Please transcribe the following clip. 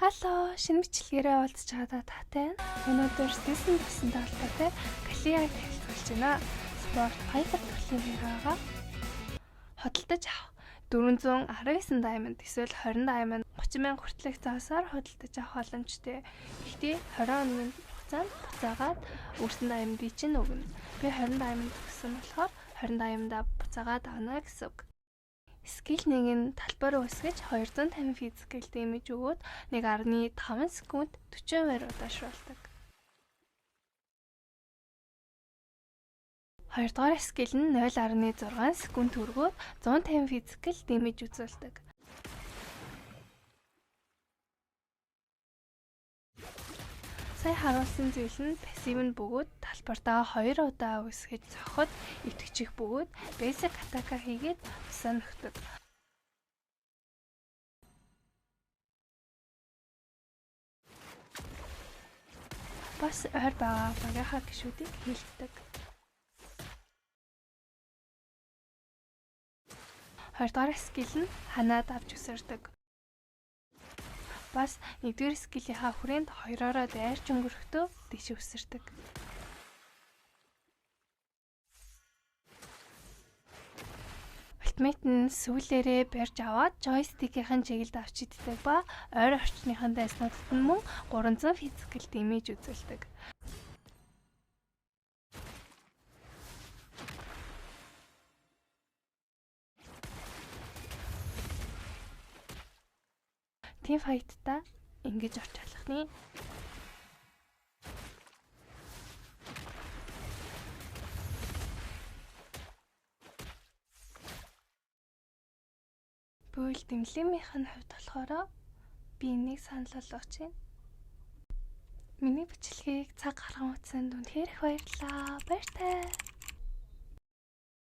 Halo, шинэ бичлэгээрээ уулзч байгаадаа таатай. Өнөөдөр Season 9 талбартай Галиаг танилцуулж байна. Спорт 2 дахь төрлийн хэрэгаагаа хөдөлтөж авах 419 diamond эсвэл 20 diamond 30,000 хүртэлх заасаар хөдөлтөж авах боломжтой. Гэхдээ 20 оны хугацаанд буцаагаад өөрсөн diamond-ийг чинь өгнө. Би 20 diamond гэсэн болохоор 20 diamond-а буцаагаад авна гэсэн үг. Скил 1 нь талбар үүсгэж 250 физикал дэмэж өгөөд 1.5 секунд 40% удаашруулдаг. Хоёрдугаар скил нь 0.6 секунд хүргөөд 150 физикал дэмэж үзүүлдэг. Сая харуулсан зүйл нь пассив нь бөгөөд талбартаа 2 удаа үүсгэж зохиход итгэжих бөгөөд basic attack хийгээд усаа нөхдөг. Бас ойр байгаа багийнхаа гишүүдийг хилдэг. 2 дахь скил нь ханаад авч өсөрдөг. Бас 1-р скилийнхаа хүрээнд 2-ороо дайрч өнгөрөхдөө дэш өсөрдөг. Ультимейт нь сүүлээрээ барьж аваад joystick-ийн чиглэлд авч иддэг ба ойр орчныхаа дайснуудад нь мөн 300 физикал дэмэж үзүүлдэг. Team fight-та ингэж орч алах нь. Бүл дэмлэмийнх нь хувьд болохоор би энийг санал болгож байна. Миний бичлэгийг цаг гарган үзсэнд үнэхээр их баярлалаа. Баяртай.